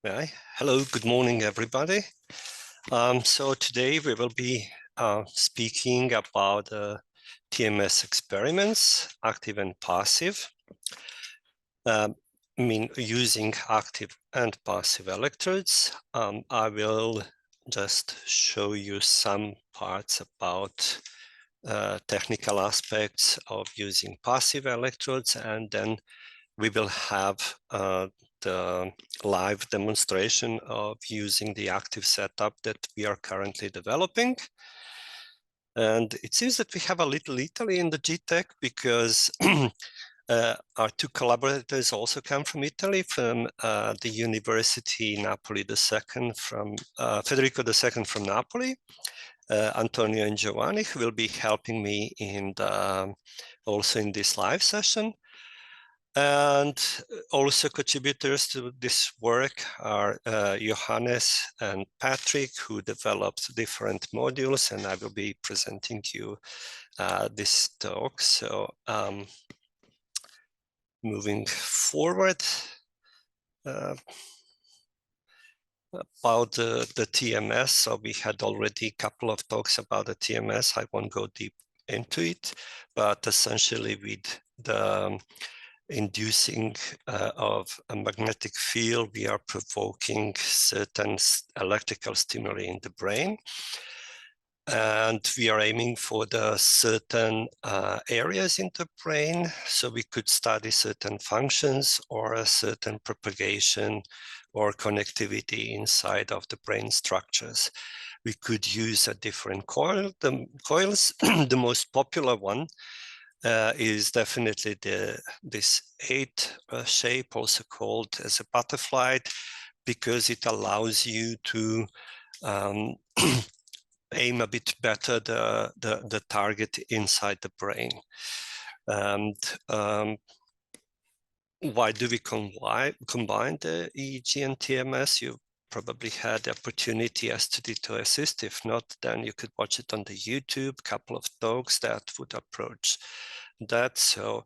Right. Hello, good morning, everybody. So today we will be speaking about TMS experiments, active and passive. Using active and passive electrodes. I will just show you some parts about technical aspects of using passive electrodes, and then we will have the live demonstration of using the active setup that we are currently developing. And it seems that we have a little Italy in the g.tec because our two collaborators also come from Italy, from the University Napoli II, from Federico II from Napoli, Antonio and Giovanni, who will be helping me in also in this live session. And also contributors to this work are Johannes and Patrick, who developed different modules, and I will be presenting you this talk. So moving forward, about the TMS. So we had already a couple of talks about the TMS. I won't go deep into it, but essentially with the inducing of a magnetic field, we are provoking certain electrical stimuli in the brain. And we are aiming for the certain areas in the brain. So we could study certain functions or a certain propagation or connectivity inside of the brain structures. We could use a different coils. The most popular one is definitely this 8 shape, also called as a butterfly, because it allows you to aim a bit better the target inside the brain. And why do we combine the EEG and TMS? You probably had the opportunity as to assist. If not, then you could watch it on the YouTube, couple of talks that would approach that. So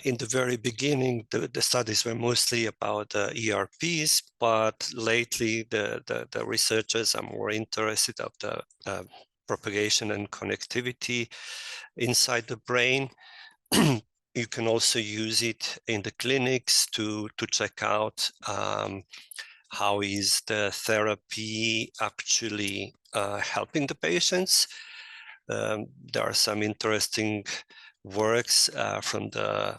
in the very beginning, the studies were mostly about ERPs, but lately the researchers are more interested of the propagation and connectivity inside the brain. You can also use it in the clinics to check out how is the therapy actually helping the patients. There are some interesting works from the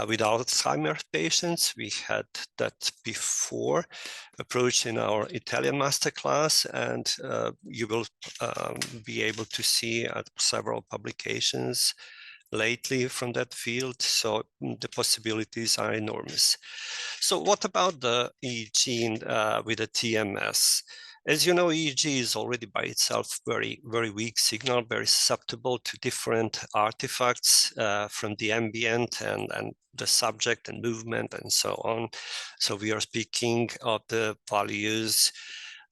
with Alzheimer's patients. We had that before approach in our Italian masterclass, and you will be able to see several publications lately from that field. So the possibilities are enormous. So what about the EEG with the TMS? As you know, EEG is already by itself very, very weak signal, very susceptible to different artifacts from the ambient and the subject and movement and so on. So we are speaking of the values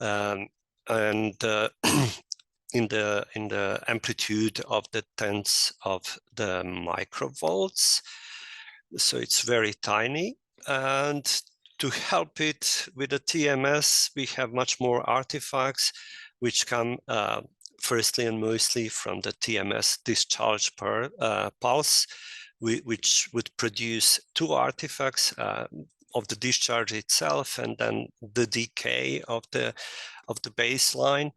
in the amplitude of the tenths of the microvolts. So it's very tiny. And to help it with the TMS, we have much more artifacts which come firstly and mostly from the TMS discharge pulse, which would produce 2 artifacts of the discharge itself, and then the decay of the baseline.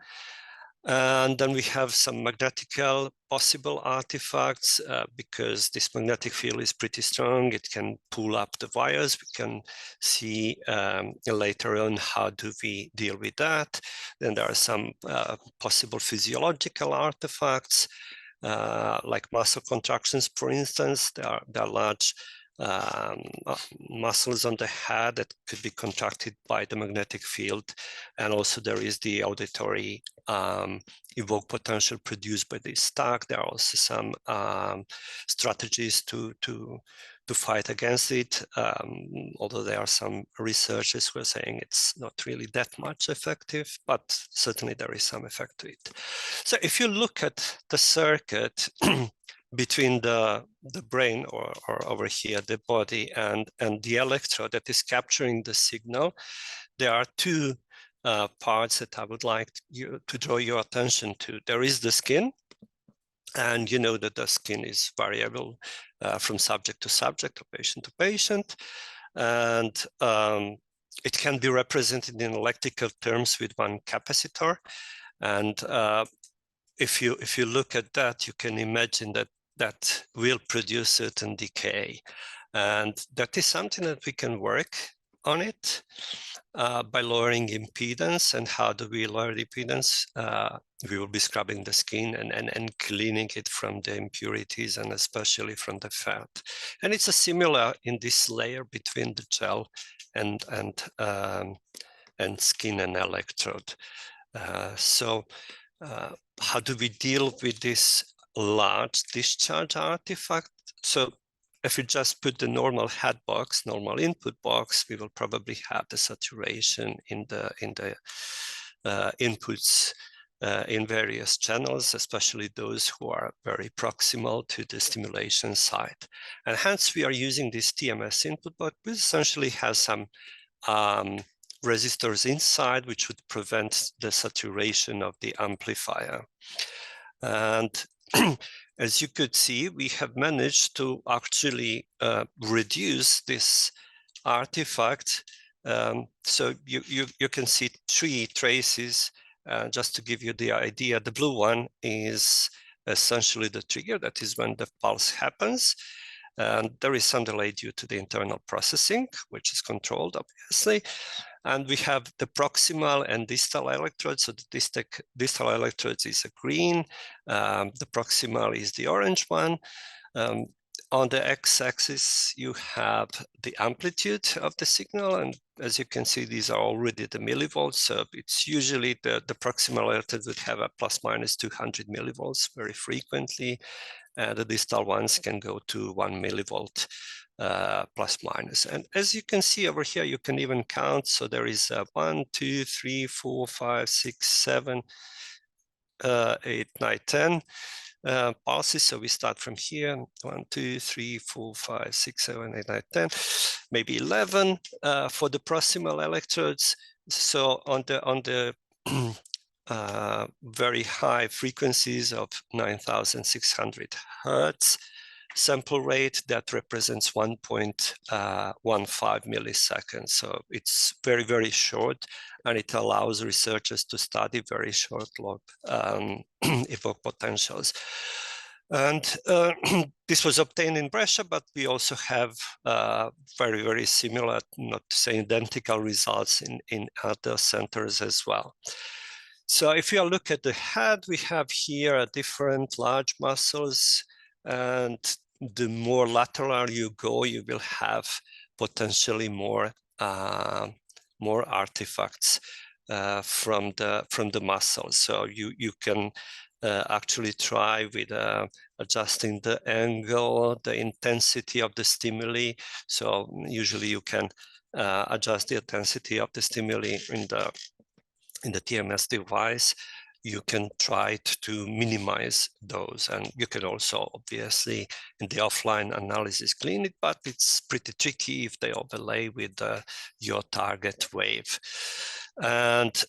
And then we have some magnetical possible artifacts because this magnetic field is pretty strong. It can pull up the wires. We can see later on how do we deal with that. Then there are some possible physiological artifacts like muscle contractions, for instance. There are large muscles on the head that could be contracted by the magnetic field, and also there is the auditory evoked potential produced by this stack. There are also some strategies to fight against it, although there are some researchers who are saying it's not really that much effective, but certainly there is some effect to it. So if you look at the circuit between the brain, or over here, the body, and the electrode that is capturing the signal, there are two parts that I would like you to draw your attention to. There is the skin, and you know that the skin is variable from subject to subject, or patient to patient, and it can be represented in electrical terms with one capacitor. And if you look at that, you can imagine that will produce certain decay, and that is something that we can work on it by lowering impedance. And how do we lower the impedance? We will be scrubbing the skin and cleaning it from the impurities, and especially from the fat. And it's a similar in this layer between the gel and skin and electrode. How do we deal with this large discharge artifact? So if we just put the normal head box, normal input box, we will probably have the saturation in the inputs in various channels, especially those who are very proximal to the stimulation site. And hence we are using this TMS input box, which essentially has some resistors inside, which would prevent the saturation of the amplifier. And as you could see, we have managed to actually reduce this artifact. So you can see three traces. Just to give you the idea, the blue one is essentially the trigger. That is when the pulse happens. And there is some delay due to the internal processing, which is controlled, obviously. And we have the proximal and distal electrodes. So the distal electrodes is a green, the proximal is the orange one. On the x-axis, you have the amplitude of the signal. And as you can see, these are already the millivolts. So it's usually the proximal electrode would have a plus minus 200 millivolts very frequently. The distal ones can go to 1 millivolt plus minus. And as you can see over here, you can even count. So there is 1, 2, 3, 4, 5, 6, 7, 8, 9, 10 pulses. So we start from here: 1, 2, 3, 4, 5, 6, 7, 8, 9, 10, maybe 11 for the proximal electrodes. So on the very high frequencies of 9,600 hertz sample rate, that represents 1.15 milliseconds. So it's very, very short, and it allows researchers to study very short log epoch potentials. And this was obtained in Brescia, but we also have very, very similar, not to say identical results in other centers as well. So if you look at the head, we have here different large muscles, and the more lateral you go, you will have potentially more artifacts from the muscles. So you can actually try with adjusting the angle, the intensity of the stimuli. So usually you can adjust the intensity of the stimuli in the TMS device. You can try to minimize those, and you can also obviously in the offline analysis clean it, but it's pretty tricky if they overlay with your target wave. And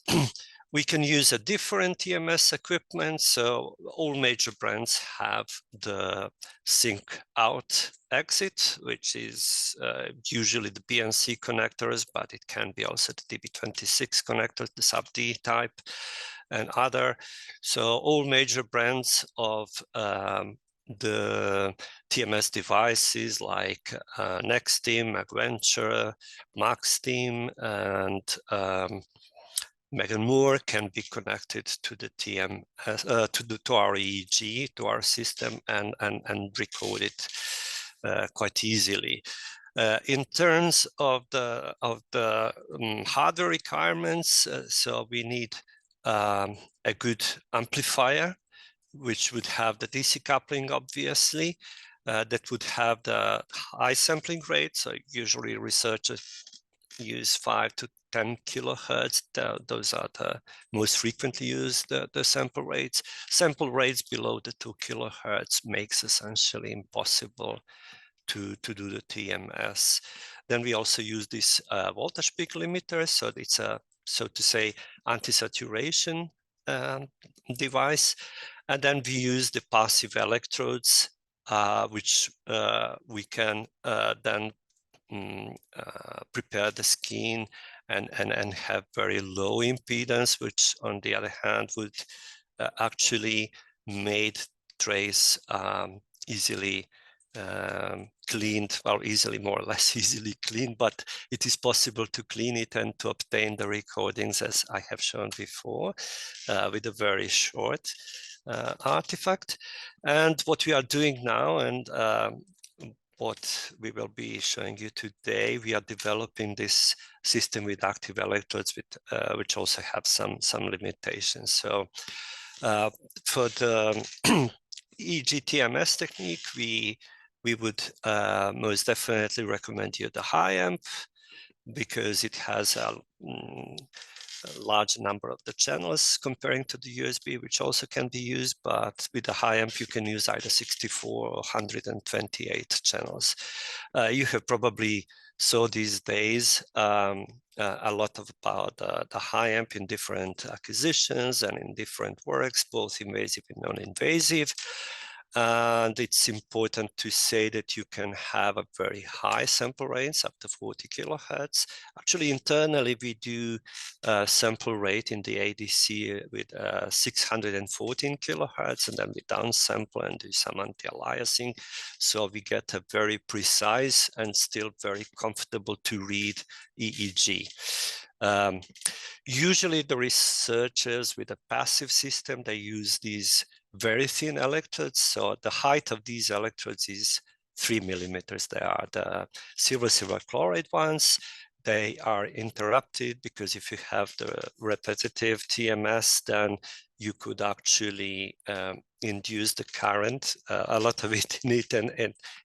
we can use a different TMS equipment. So all major brands have the sync out exit, which is usually the BNC connectors, but it can be also the DB26 connectors, the sub-D type, and other. So all major brands of the TMS devices like NextTeam, Adventure, MaxTeam, and Megan Moore can be connected to the TMS, to our EEG, to our system, and recode it quite easily. In terms of the hardware requirements, so we need a good amplifier, which would have the DC coupling, obviously, that would have the high sampling rate. So usually researchers use 5 to 10 kilohertz. Those are the most frequently used the sample rates. Sample rates below the 2 kilohertz makes essentially impossible to do the TMS. Then we also use this voltage peak limiter, so it's a, so to say, anti-saturation device. And then we use the passive electrodes, which we can then prepare the skin and have very low impedance, which on the other hand would actually made trace easily cleaned, well, easily, more or less easily cleaned, but it is possible to clean it and to obtain the recordings, as I have shown before, with a very short artifact. And what we are doing now, and what we will be showing you today, we are developing this system with active electrodes, with, which also have some limitations. So for the EEG TMS technique, we would most definitely recommend you the high amp, because it has a large number of the channels comparing to the USB, which also can be used, but with the high amp you can use either 64 or 128 channels. You have probably saw these days a lot about the high amp in different acquisitions and in different works, both invasive and non-invasive. And it's important to say that you can have a very high sample range, up to 40 kilohertz. Actually, internally, we do sample rate in the ADC with 614 kilohertz, and then we downsample and do some anti-aliasing. So we get a very precise and still very comfortable to read EEG. Usually the researchers with a passive system, they use these very thin electrodes. So the height of these electrodes is 3 millimeters. They are the silver chloride ones. They are interrupted because if you have the repetitive TMS, then you could actually induce the current, a lot of it in it, and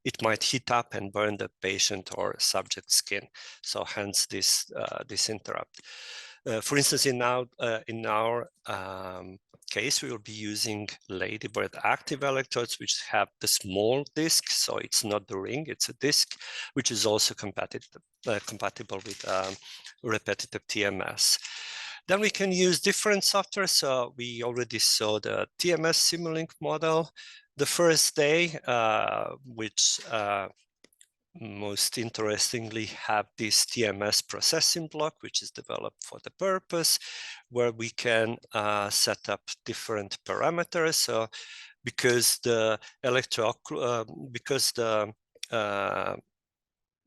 it might heat up and burn the patient or subject skin. So hence this interrupt. For instance, in our case, we will be using ladybird active electrodes, which have the small disc. So it's not the ring, it's a disc, which is also compatible with repetitive TMS. Then we can use different software. So we already saw the TMS Simulink model. The first day, which most interestingly have this TMS processing block, which is developed for the purpose, where we can set up different parameters. So because the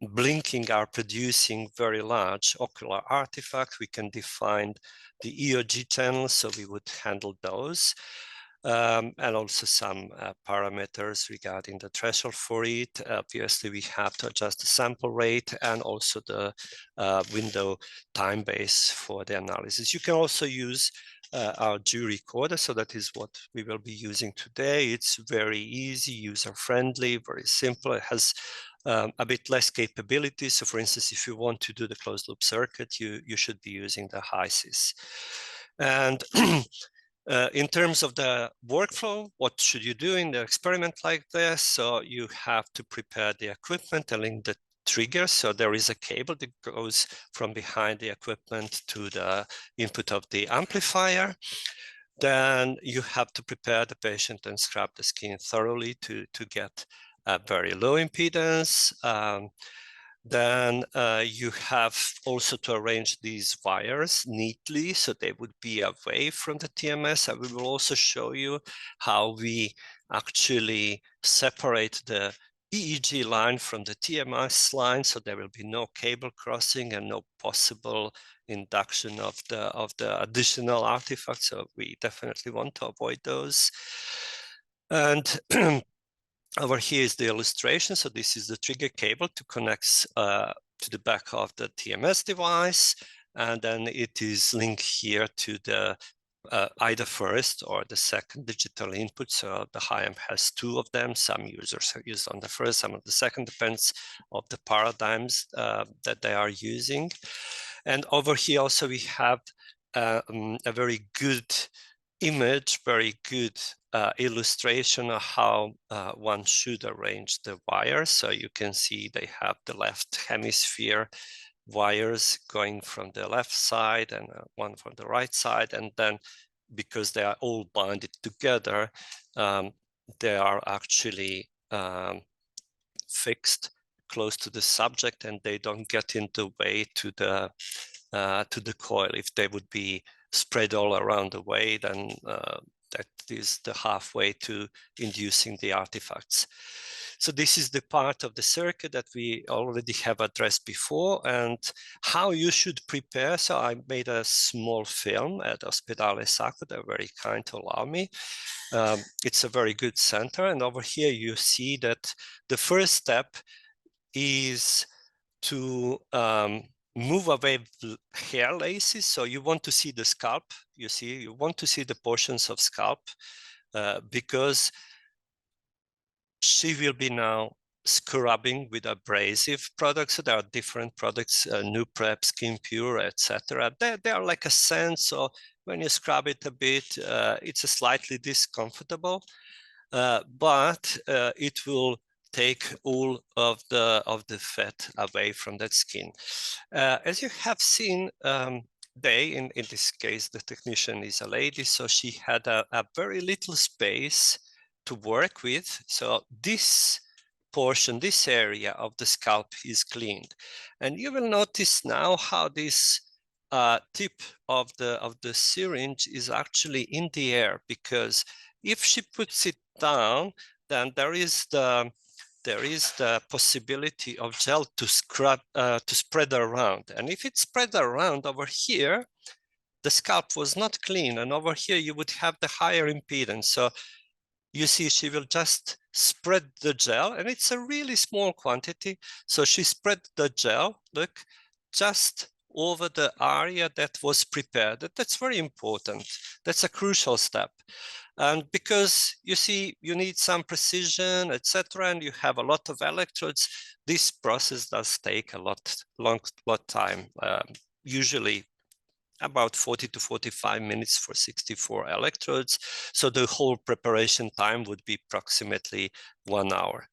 blinking are producing very large ocular artifacts, we can define the EEG channels, so we would handle those. And also some parameters regarding the threshold for it. Obviously, we have to adjust the sample rate and also the window time base for the analysis. You can also use our G recorder, so that is what we will be using today. It's very easy, user-friendly, very simple. It has a bit less capability. So for instance, if you want to do the closed loop circuit, you should be using the HISIS. And in terms of the workflow, what should you do in the experiment like this? So you have to prepare the equipment and link the trigger. So there is a cable that goes from behind the equipment to the input of the amplifier. Then you have to prepare the patient and scrub the skin thoroughly to get a very low impedance. Then you have also to arrange these wires neatly so they would be away from the TMS. And we will also show you how we actually separate the EEG line from the TMS line, so there will be no cable crossing and no possible induction of the additional artifacts. So we definitely want to avoid those. And over here is the illustration. So this is the trigger cable to connect to the back of the TMS device. And then it is linked here to the either first or the second digital input. So the high amp has two of them. Some users are used on the first, some on the second, depends on the paradigms that they are using. And over here also we have a very good image, very good illustration of how one should arrange the wires. So you can see they have the left hemisphere wires going from the left side and one from the right side. And then because they are all bonded together, they are actually fixed close to the subject, and they don't get in the way to the coil. If they would be spread all around the way, then that is the halfway to inducing the artifacts. So this is the part of the circuit that we already have addressed before, and how you should prepare. So I made a small film at Ospedale Sacco. They're very kind to allow me. It's a very good center, and over here you see that the first step is to move away hair laces. So you want to see the scalp. You want to see the portions of scalp because she will be now scrubbing with abrasive products. So there are different products, New Prep, Skin Pure, etc. They are like a sand. So when you scrub it a bit, it's a slightly discomfortable, but it will take all of the fat away from that skin. As you have seen, in this case, the technician is a lady, so she had a very little space to work with. So this portion, this area of the scalp is cleaned. And you will notice now how this tip of the syringe is actually in the air, because if she puts it down, then there is the possibility of gel to spread around. And if it's spread around over here, the scalp was not clean, and over here you would have the higher impedance. So you see, she will just spread the gel, and it's a really small quantity. So she spread the gel, look, just over the area that was prepared. That's very important. That's a crucial step. And because you see, you need some precision, etc., and you have a lot of electrodes, this process does take a lot time, usually about 40 to 45 minutes for 64 electrodes. So the whole preparation time would be approximately 1 hour.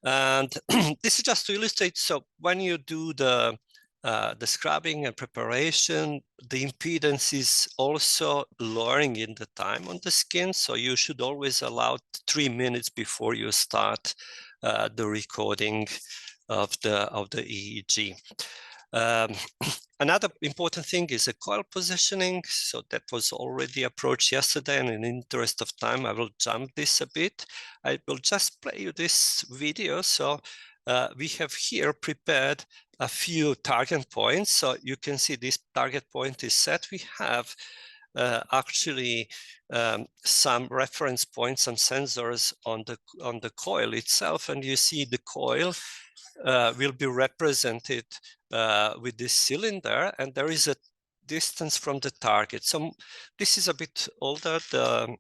And this is just to illustrate. So when you do the scrubbing and preparation, the impedance is also lowering in the time on the skin. So you should always allow 3 minutes before you start the recording of the EEG. Another important thing is the coil positioning. So that was already approached yesterday, and in the interest of time, I will jump this a bit. I will just play you this video. So we have here prepared a few target points. So you can see this target point is set. We have actually some reference points, some sensors on the coil itself, and you see the coil will be represented with this cylinder, and there is a distance from the target. So this is a bit older, the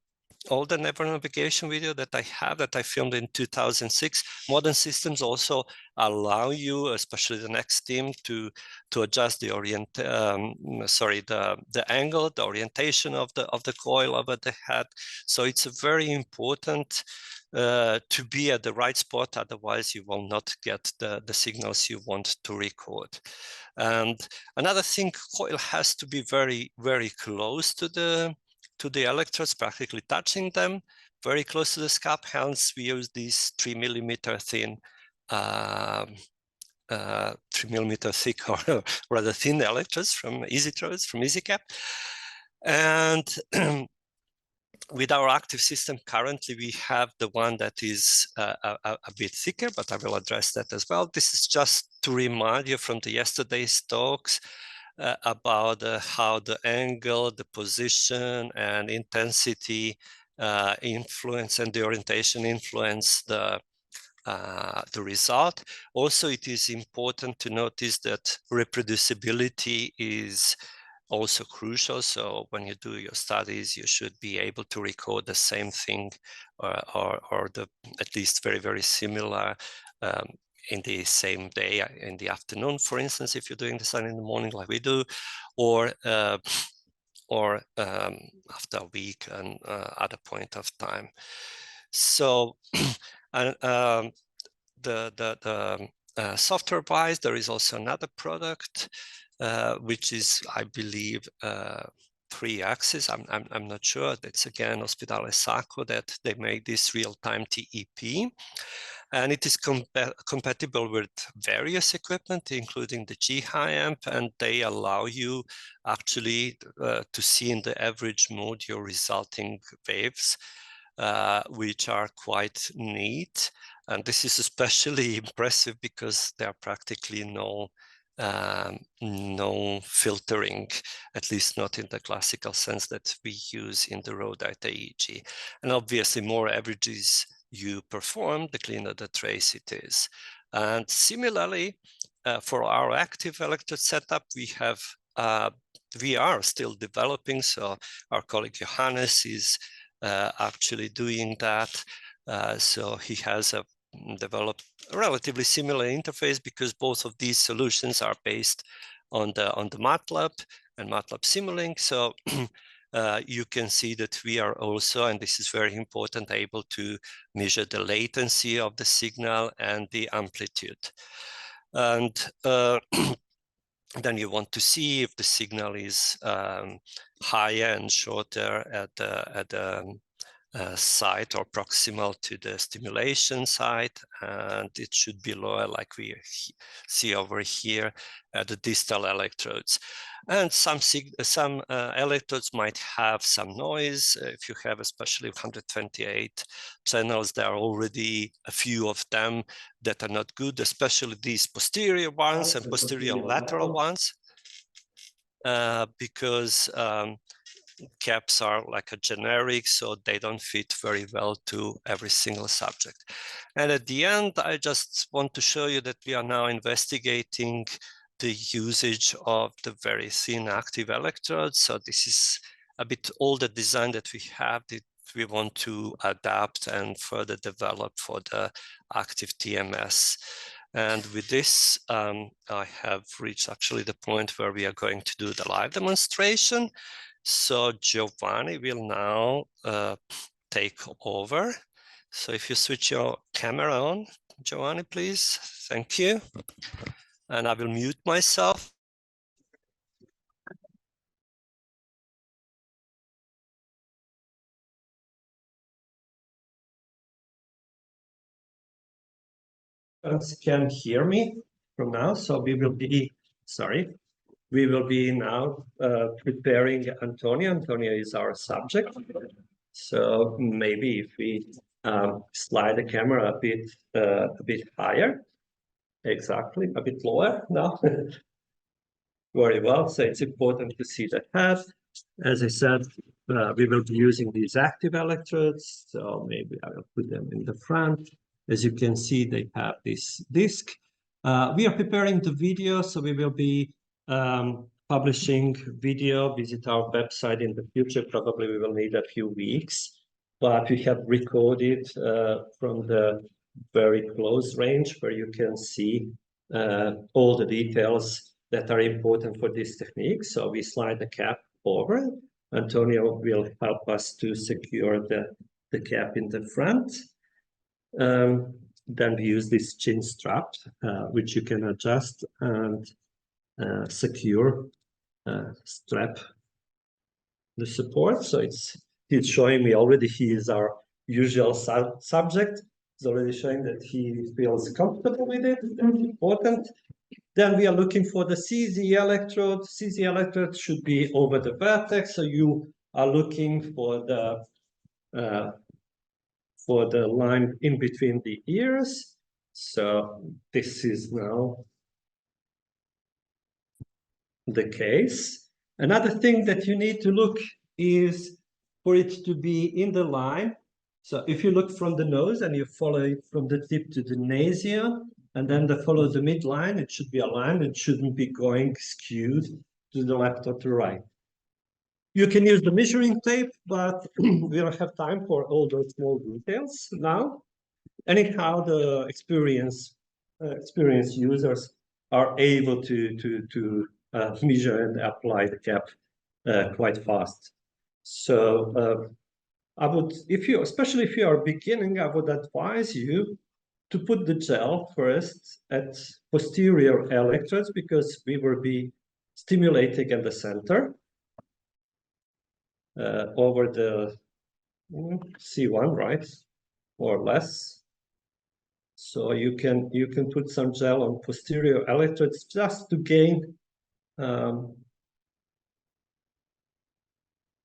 older never navigation video that I have, that I filmed in 2006. Modern systems also allow you, especially the next team, to adjust the the angle, the orientation of the coil over the head. So it's very important to be at the right spot, otherwise you will not get the signals you want to record. And another thing, coil has to be very, very close to the electrodes, practically touching them, very close to the scalp. Hence, we use these 3 millimeter thin, 3 millimeter thick, or rather thin electrodes from EasyCap. And with our active system, currently we have the one that is a bit thicker, but I will address that as well. This is just to remind you from the yesterday's talks about how the angle, the position, and intensity influence, and the orientation influence the result. Also, it is important to notice that reproducibility is also crucial. So when you do your studies, you should be able to record the same thing or at least very, very similar in the same day, in the afternoon, for instance, if you're doing the study in the morning like we do, or or after a week and at a point of time. So and, the software-wise, there is also another product which is, I believe, 3-axis. I'm not sure. That's again Ospedale Sacco that they make this real-time TEP. And it is compatible with various equipment, including the G.tec, and they allow you actually to see in the average mode your resulting waves, which are quite neat. And this is especially impressive because there are practically no filtering, at least not in the classical sense that we use in the raw data EEG. And obviously more averages you perform, the cleaner the trace it is. And similarly, for our active electrode setup, we are still developing. So our colleague Johannes is actually doing that. So he has developed a relatively similar interface because both of these solutions are based on the MATLAB and MATLAB Simulink. So you can see that we are also, and this is very important, able to measure the latency of the signal and the amplitude. And then you want to see if the signal is higher and shorter at the site or proximal to the stimulation site, and it should be lower, like we see over here at the distal electrodes. And some electrodes might have some noise. If you have especially 128 channels, there are already a few of them that are not good, especially these posterior ones and posterior lateral ones, because caps are like a generic, so they don't fit very well to every single subject. And at the end, I just want to show you that we are now investigating the usage of the very thin active electrodes. So this is a bit older design that we have that we want to adapt and further develop for the active TMS. And with this, I have reached actually the point where we are going to do the live demonstration. So Giovanni will now take over. So if you switch your camera on, Giovanni, please. Thank you. And I will mute myself. Can hear me from now. So we will be, we will be now preparing Antonia. Antonia is our subject. So maybe if we slide the camera a bit higher, exactly, a bit lower now. Very well. So it's important to see the head. As I said, we will be using these active electrodes. So maybe I will put them in the front. As you can see, they have this disc. We are preparing the video, so we will be publishing video. Visit our website in the future. Probably we will need a few weeks, but we have recorded from the very close range where you can see all the details that are important for this technique. So we slide the cap over. Antonio will help us to secure the cap in the front. Then we use this chin strap, which you can adjust and secure, strap the support. So he's showing me already, he is our usual subject. He's already showing that he feels comfortable with it. That's important. Then we are looking for the CZ electrode. CZ electrode should be over the vertex. So you are looking for the line in between the ears. So this is now the case. Another thing that you need to look is for it to be in the line. So if you look from the nose and you follow it from the tip to the nasia, and then follow the midline, it should be aligned. It shouldn't be going skewed to the left or to the right. You can use the measuring tape, but we don't have time for all those small details now. Anyhow, the experienced users are able to measure and apply the cap quite fast. So I would, especially if you are beginning, I would advise you to put the gel first at posterior electrodes, because we will be stimulating at the center over the C1, right, or less. So you can put some gel on posterior electrodes just to gain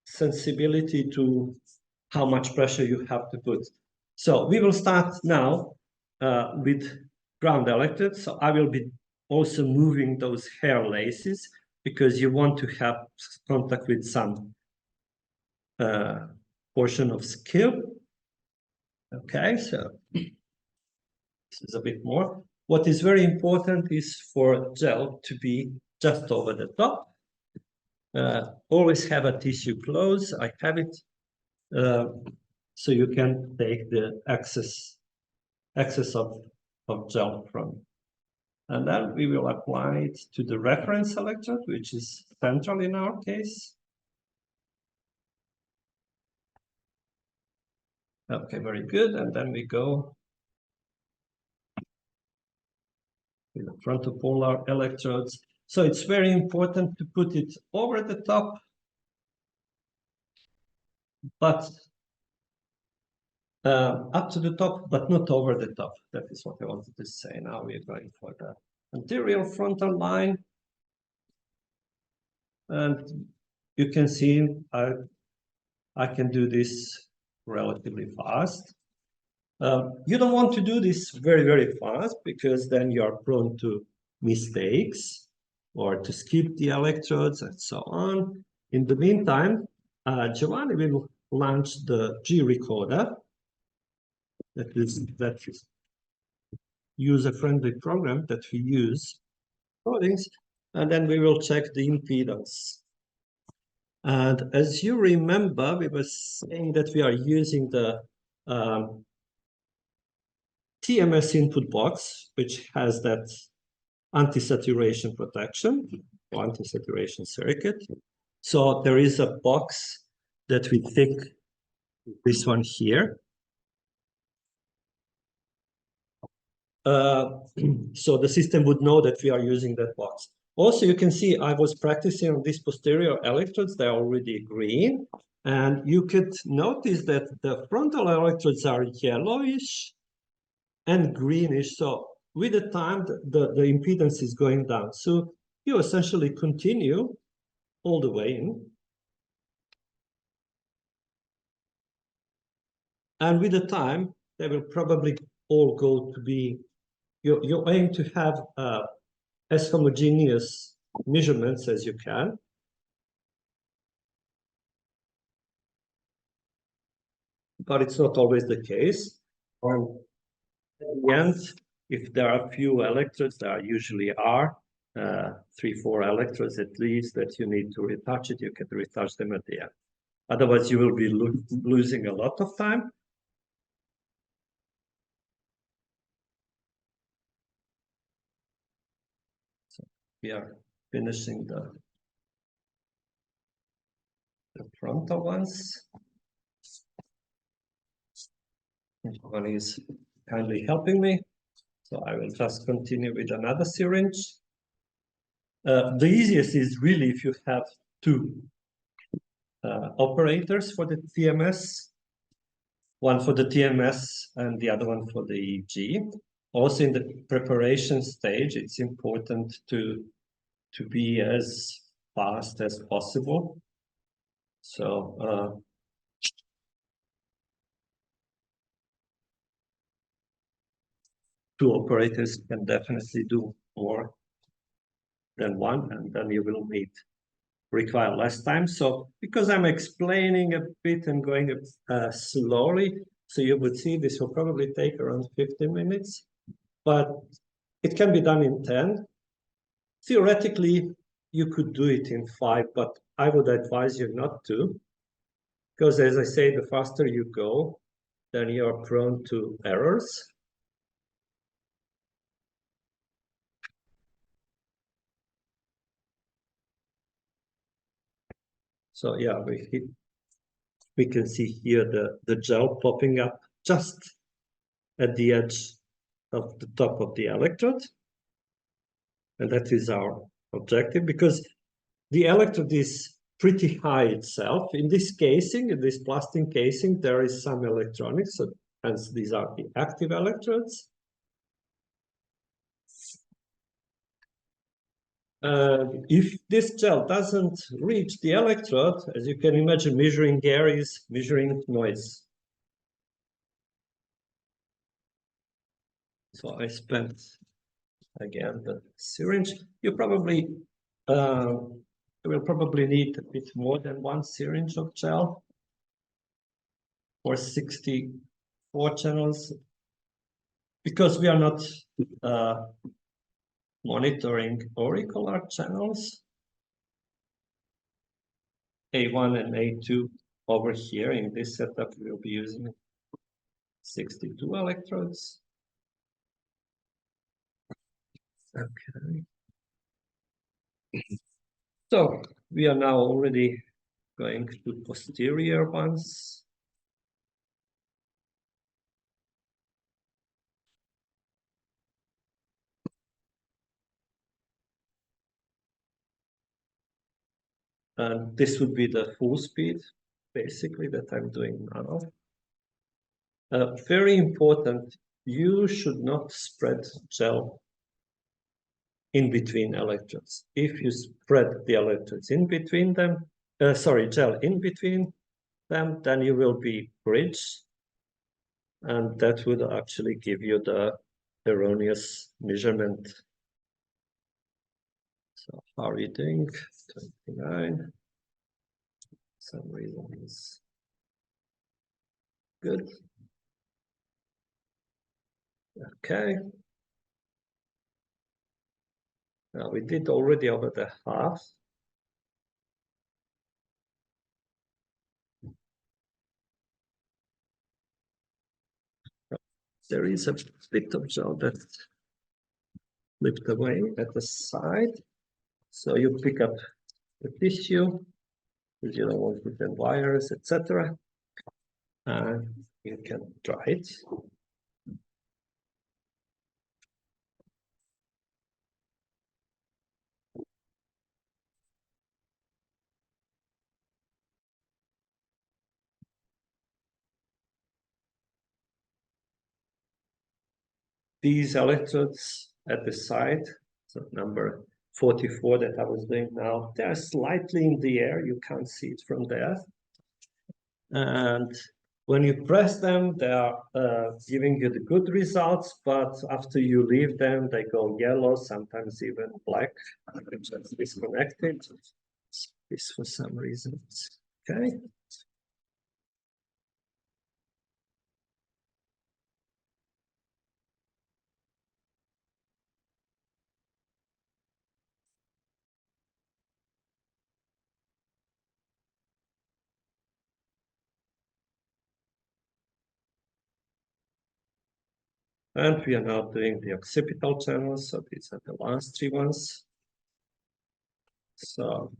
sensibility to how much pressure you have to put. So we will start now with ground electrodes. So I will be also moving those hair laces, because you want to have contact with some portion of skin. Okay, so this is a bit more. What is very important is for gel to be just over the top. Always have a tissue close. I have it, so you can take the excess of gel from. And then we will apply it to the reference electrode, which is central in our case. Okay, very good. And then we go with the frontopolar electrodes. So it's very important to put it over the top, but up to the top, but not over the top. That is what I wanted to say. Now we're going for the anterior frontal line. And you can see I can do this relatively fast. You don't want to do this very, very fast, because then you are prone to mistakes or to skip the electrodes and so on. In the meantime, Giovanni will launch the G recorder. That is user-friendly program that we use recordings, and then we will check the impedance. And as you remember, we were saying that we are using the TMS input box, which has that anti-saturation protection or anti-saturation circuit. So there is a box that we think, this one here. So the system would know that we are using that box. Also, you can see I was practicing on these posterior electrodes. They're already green. And you could notice that the frontal electrodes are yellowish and greenish. So with the time, the impedance is going down. So you essentially continue all the way in. And with the time, they will probably all go to be, you aim to have as homogeneous measurements as you can. But it's not always the case. And in the end, if there are few electrodes, there usually are 3-4 electrodes at least that you need to retouch it, you can retouch them at the end. Otherwise, you will be losing a lot of time. So we are finishing the frontal ones. One is kindly helping me. So I will just continue with another syringe. The easiest is really if you have two operators for the TMS, one for the TMS and the other one for the EEG. Also in the preparation stage, it's important to be as fast as possible. So two operators can definitely do more than one, and then you will require less time. So because I'm explaining a bit and going slowly, so you would see this will probably take around 15 minutes, but it can be done in 10. Theoretically, you could do it in 5, but I would advise you not to, because as I say, the faster you go, then you are prone to errors. So yeah, we can see here the gel popping up just at the edge of the top of the electrode. And that is our objective, because the electrode is pretty high itself. In this casing, in this plastic casing, there is some electronics, so hence these are the active electrodes. If this gel doesn't reach the electrode, as you can imagine, measuring air is measuring noise. So I spent, again, the syringe. You probably will probably need a bit more than one syringe of gel for 64 channels, because we are not monitoring auricular channels, A1 and A2. Over here in this setup, we will be using 62 electrodes. Okay. So we are now already going to posterior ones. And this would be the full speed, basically, that I'm doing now. Very important, you should not spread gel in between electrodes. If you spread the electrodes in between them, gel in between them, then you will be bridged, and that would actually give you the erroneous measurement. So how are we doing? 29. Some reason is good. Okay. Now we did already over the half. There is a bit of gel that slipped away at the side. So you pick up the tissue, because you don't want to put in wires, etc. And you can dry it. These electrodes at the side, so number 44 that I was doing now, they're slightly in the air. You can't see it from there. And when you press them, they are giving you the good results, but after you leave them, they go yellow, sometimes even black. It's just disconnected. This for some reason. Okay. And we are now doing the occipital channels, so these are the last three ones. So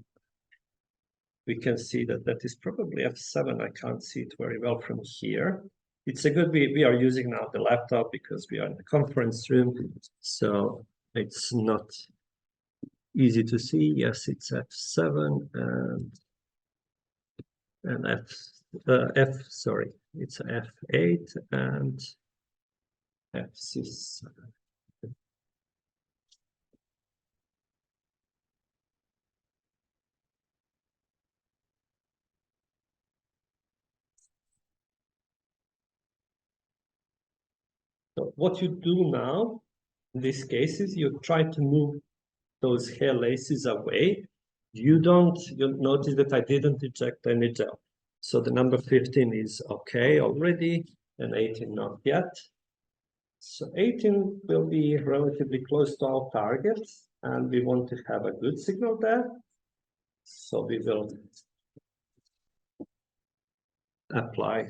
we can see that that is probably F7. I can't see it very well from here. It's a good, we are using now the laptop because we are in the conference room, so it's not easy to see. Yes, it's F7 and sorry, it's F8 and F6. So what you do now, in this case, is you try to move those hair laces away. You notice that I didn't eject any gel. So the number 15 is okay already, and 18 not yet. So 18 will be relatively close to our target, and we want to have a good signal there. So we will apply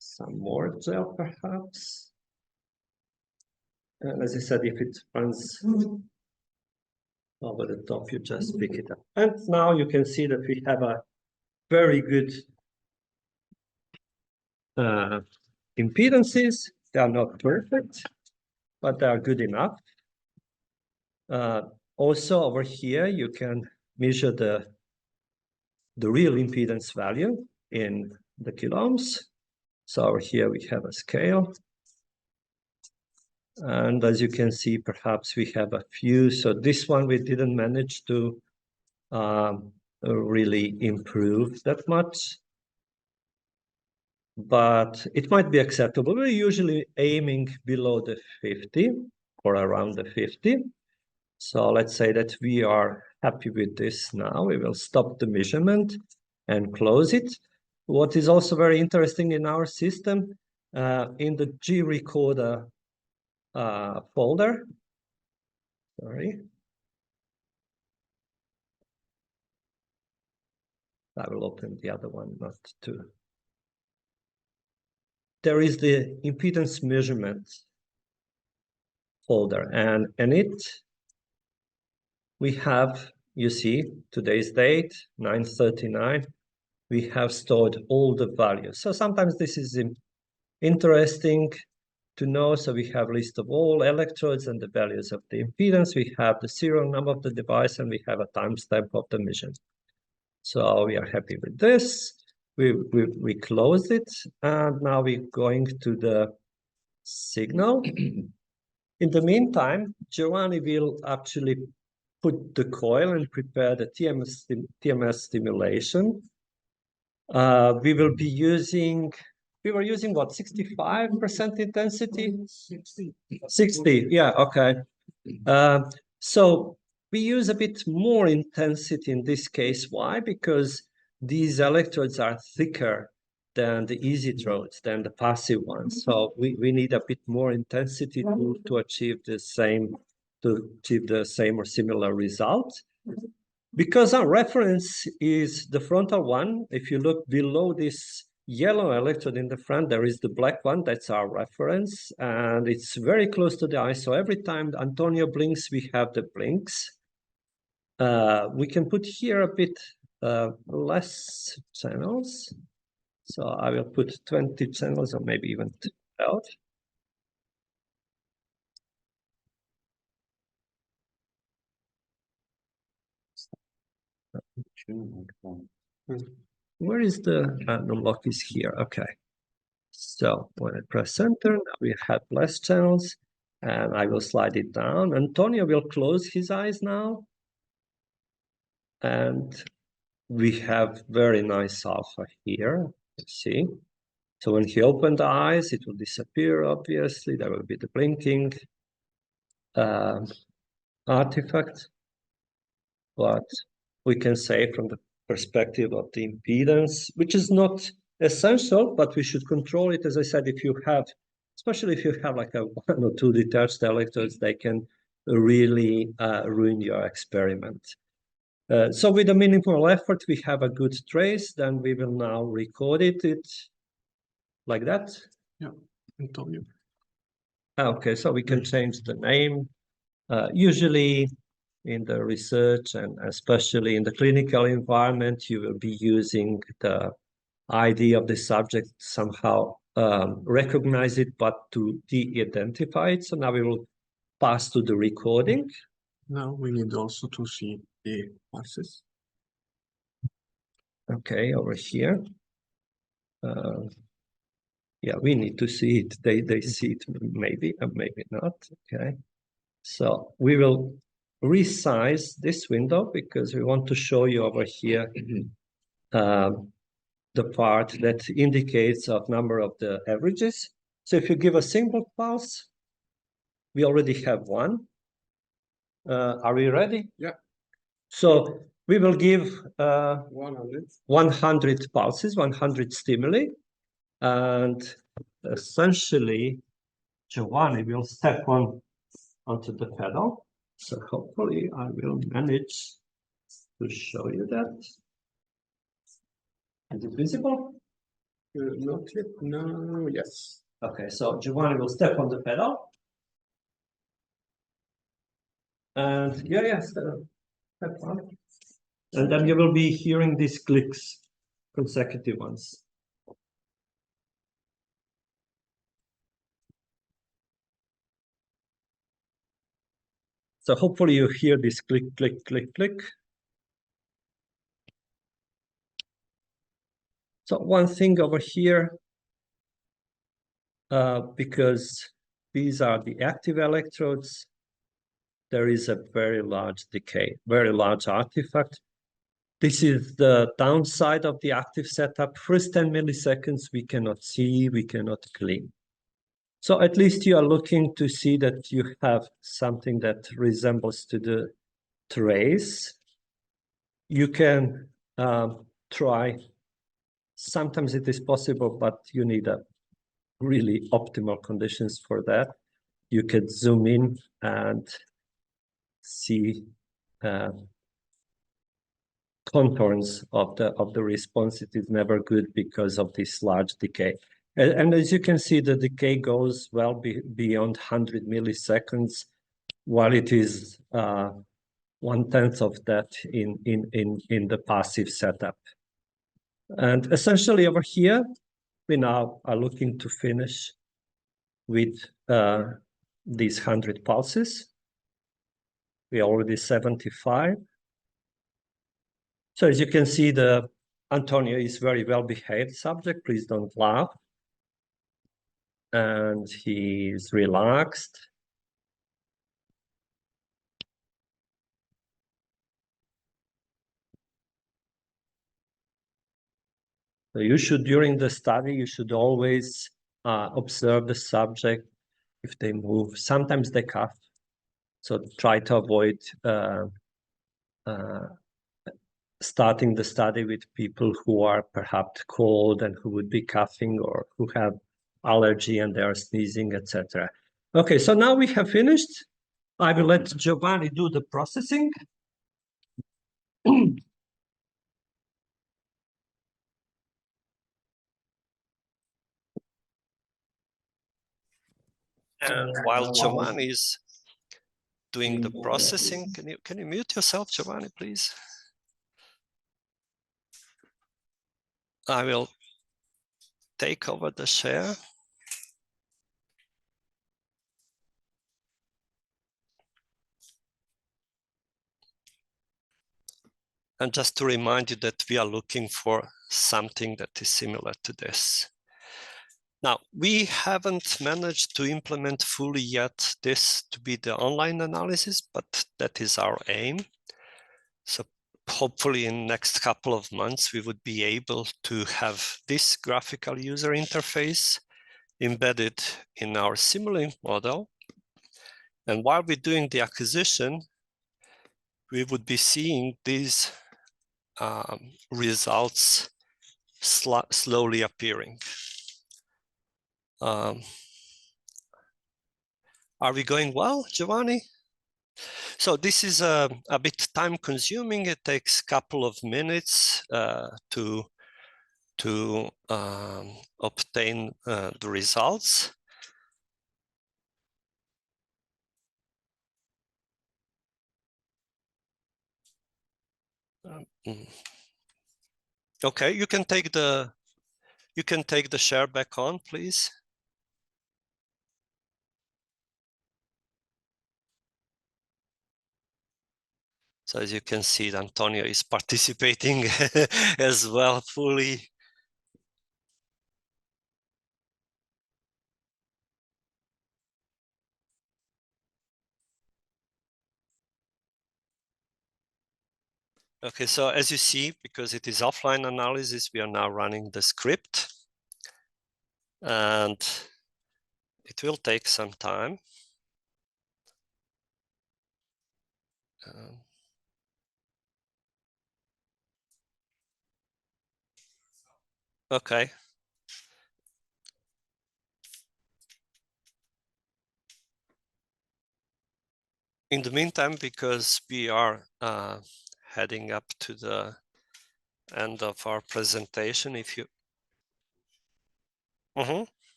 some more gel perhaps. And as I said, if it runs over the top, you just pick it up. And now you can see that we have a very good impedances. They are not perfect, but they are good enough. Also over here, you can measure the real impedance value in the kilo ohms. So over here we have a scale. And as you can see, perhaps we have a few. So this one we didn't manage to really improve that much. But it might be acceptable. We're usually aiming below the 50 or around the 50. So let's say that we are happy with this now. We will stop the measurement and close it. What is also very interesting in our system, in the G recorder folder, sorry, I will open the other one, not to. There is the impedance measurement folder, and in it we have, you see, today's date, 9/39. We have stored all the values. So sometimes this is interesting to know. So we have a list of all electrodes and the values of the impedance. We have the serial number of the device, and we have a timestamp of the measurement. So we are happy with this. We close it, and now we're going to the signal. In the meantime, Giovanni will actually put the coil and prepare the TMS stimulation. We were using what, 65% intensity? 60, yeah, okay. So we use a bit more intensity in this case. Why? Because these electrodes are thicker than the electrodes, than the passive ones. So we need a bit more intensity to achieve the same or similar result. Because our reference is the frontal one, if you look below this yellow electrode in the front, there is the black one, that's our reference, and it's very close to the eye. So every time Antonio blinks, we have the blinks. We can put here a bit less channels. So I will put 20 channels or maybe even 12. Where is the lock is here? Okay. So when I press enter, now we have less channels, and I will slide it down. Antonio will close his eyes now. And we have very nice alpha here, see? So when he opened the eyes, it will disappear, obviously. There will be the blinking artifact. But we can say from the perspective of the impedance, which is not essential, but we should control it. As I said, if you have, especially if you have like a 1 or 2 detached electrodes, they can really ruin your experiment. So with a minimal effort, we have a good trace. Then we will now record it like that. Yeah, Antonio. Okay, so we can change the name. Usually in the research and especially in the clinical environment, you will be using the ID of the subject somehow recognize it, but to de-identify it. So now we will pass to the recording. Now we need also to see the pulses. Okay, over here. Yeah, we need to see it. They see it maybe, or maybe not. Okay. So we will resize this window because we want to show you over here the part that indicates of number of the averages. So if you give a single pulse, we already have one. Are we ready? Yeah. So we will give 100 pulses, 100 stimuli, and essentially Giovanni will step onto the pedal. So hopefully I will manage to show you that. Is it visible? Not yet. No, yes. Okay, so Giovanni will step on the pedal. And yes, have fun. And then you will be hearing these clicks, consecutive ones. So hopefully you hear this click, click, click, click. So one thing over here, because these are the active electrodes, there is a very large decay, very large artifact. This is the downside of the active setup. First 10 milliseconds, we cannot see, we cannot clean. So at least you are looking to see that you have something that resembles to the trace. You can try. Sometimes it is possible, but you need a really optimal conditions for that. You can zoom in and see contours of the response. It is never good because of this large decay. And as you can see, the decay goes well beyond 100 milliseconds, while it is 1/10 of that in the passive setup. And essentially over here, we now are looking to finish with these 100 pulses. We are already 75. So as you can see, Antonio is very well behaved subject. Please don't laugh. And he's relaxed. So you should, during the study, you should always observe the subject if they move. Sometimes they cough. So try to avoid starting the study with people who are perhaps cold and who would be coughing or who have allergy and they are sneezing, etc. Okay, so now we have finished. I will let Giovanni do the processing. And while Giovanni is doing the processing, can you mute yourself, Giovanni, please? I will take over the share. And just to remind you that we are looking for something that is similar to this. Now, we haven't managed to implement fully yet this to be the online analysis, but that is our aim. So hopefully in the next couple of months, we would be able to have this graphical user interface embedded in our Simulink model. And while we're doing the acquisition, we would be seeing these results slowly appearing. Are we going well, Giovanni? So this is a bit time consuming. It takes a couple of minutes to obtain the results. Okay, you can take the share back on, please. So as you can see, Antonio is participating as well fully. Okay, so as you see, because it is offline analysis, we are now running the script. And it will take some time. Okay. In the meantime, because we are heading up to the end of our presentation, if you...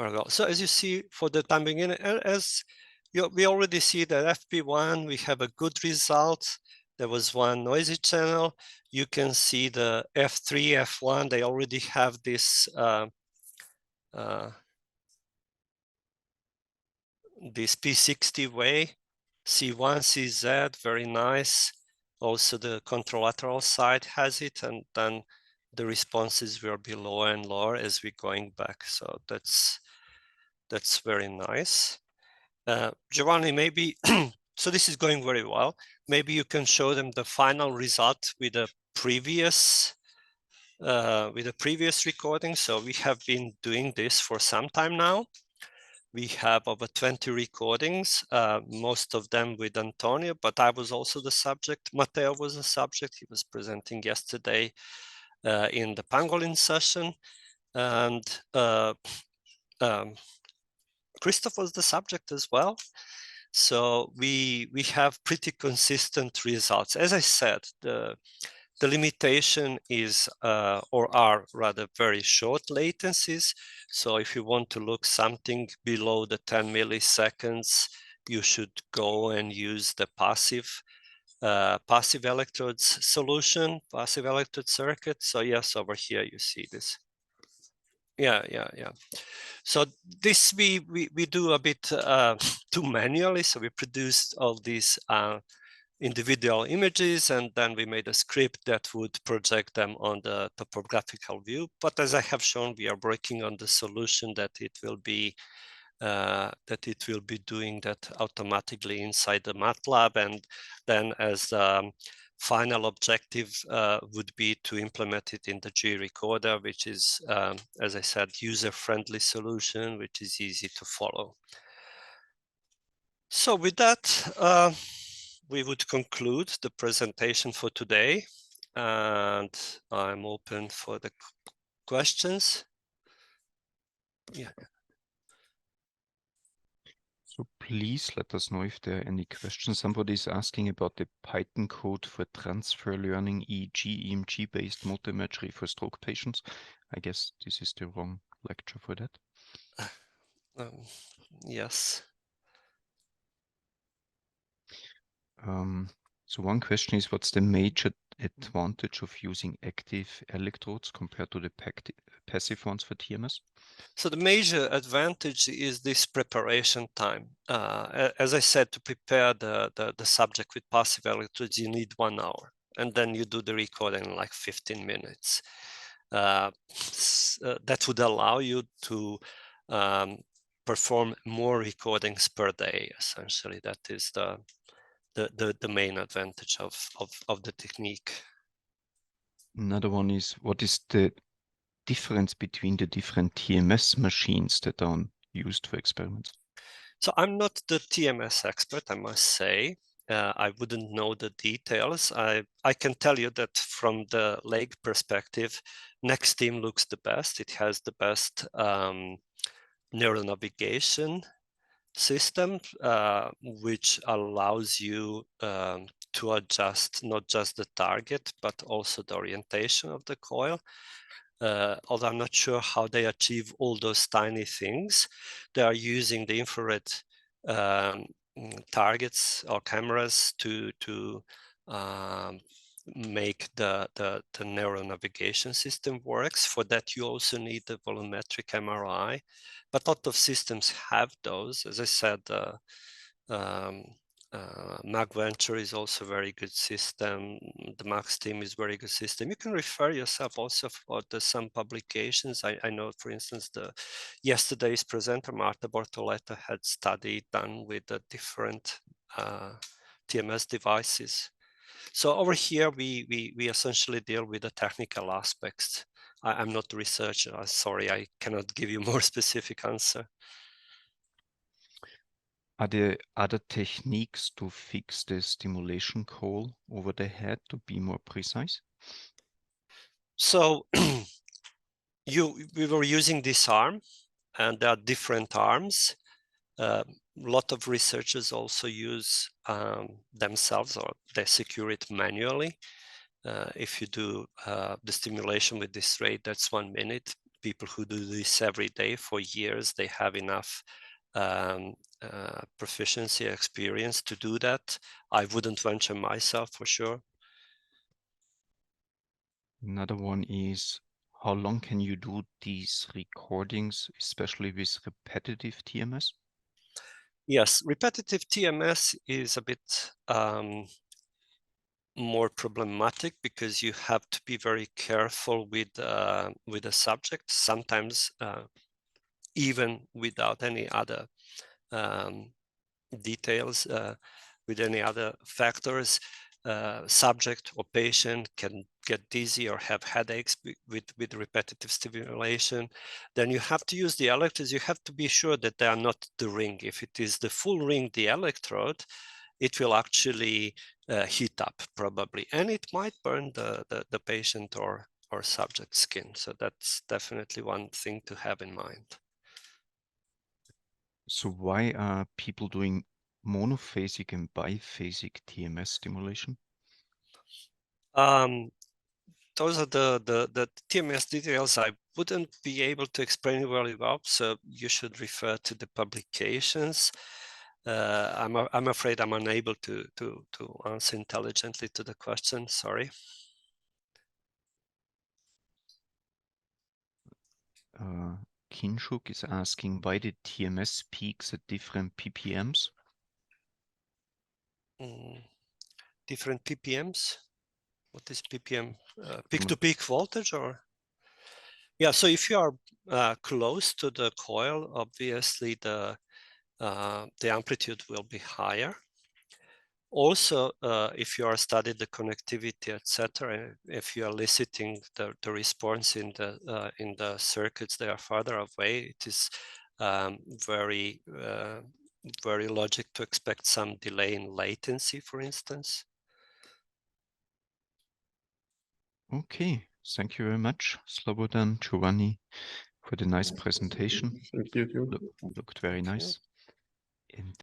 Very well. So as you see, for the time being, as we already see that FP1, we have a good result. There was one noisy channel. You can see the F3, F1, they already have this this P60 way. C1, CZ, very nice. Also the contralateral side has it, and then the responses will be lower and lower as we're going back. So that's very nice. Giovanni, maybe, so this is going very well. Maybe you can show them the final result with the previous recording. So we have been doing this for some time now. We have over 20 recordings, most of them with Antonio, but I was also the subject. Matteo was the subject. He was presenting yesterday in the pangolin session. And Christoph was the subject as well. So we have pretty consistent results. As I said, the limitation is, or are rather, very short latencies. So if you want to look something below the 10 milliseconds, you should go and use the passive electrodes solution, passive electrode circuit. So yes, over here you see this. Yeah. So this we do a bit too manually. So we produced all these individual images, and then we made a script that would project them on the topographical view. But as I have shown, we are working on the solution that it will be doing that automatically inside the MATLAB, and then as final objective would be to implement it in the G recorder, which is, as I said, user-friendly solution, which is easy to follow. So with that, we would conclude the presentation for today, and I'm open for the questions. Yeah. So please let us know if there are any questions. Somebody is asking about the Python code for transfer learning EEG, EMG-based multi-imagery for stroke patients. I guess this is the wrong lecture for that. Yes. So one question is, what's the major advantage of using active electrodes compared to the passive ones for TMS? So the major advantage is this preparation time. As I said, to prepare the subject with passive electrodes, you need 1 hour, and then you do the recording in like 15 minutes. That would allow you to perform more recordings per day. Essentially, that is the main advantage of the technique. Another one is, what is the difference between the different TMS machines that are used for experiments? So I'm not the TMS expert, I must say. I wouldn't know the details. I can tell you that from the leg perspective, NextSteam looks the best. It has the best neural navigation system, which allows you to adjust not just the target, but also the orientation of the coil. Although I'm not sure how they achieve all those tiny things. They are using the infrared targets or cameras to make the neural navigation system works. For that, you also need the volumetric MRI, but a lot of systems have those. As I said, MagVenture is also a very good system. The NextSteam is a very good system. You can refer yourself also for some publications. I know, for instance, yesterday's presenter, Marta Bortoletta, had study done with the different TMS devices. So over here, we essentially deal with the technical aspects. I'm not a researcher. Sorry, I cannot give you more specific answer. Are there other techniques to fix the stimulation coil over the head to be more precise? So we were using this arm, and there are different arms. A lot of researchers also use themselves, or they secure it manually. If you do the stimulation with this rate, that's 1 minute. people who do this every day for years, they have enough proficiency experience to do that. I wouldn't venture myself for sure. Another one is, how long can you do these recordings, especially with repetitive TMS? Yes, repetitive TMS is a bit more problematic because you have to be very careful with the subject. Sometimes even without any other details, with any other factors, subject or patient can get dizzy or have headaches with repetitive stimulation. Then you have to use the electrodes. You have to be sure that they are not the ring. If it is the full ring, the electrode, it will actually heat up probably, and it might burn the patient or subject skin. So that's definitely one thing to have in mind. So why are people doing monophasic and biphasic TMS stimulation? Those are the TMS details I wouldn't be able to explain very well, so you should refer to the publications. I'm afraid I'm unable to answer intelligently to the question, sorry. Kinshuk is asking why the TMS peaks at different ppms? Different ppms? What is ppm? Peak-to-peak voltage, or? Yeah, so if you are close to the coil, obviously the amplitude will be higher. Also, if you are studying the connectivity, etc., if you are eliciting the response in the circuits that are farther away, it is very logic to expect some delay in latency, for instance. Okay, thank you very much, Slobodan, Giovanni, for the nice presentation. Thank you. Looked very nice. And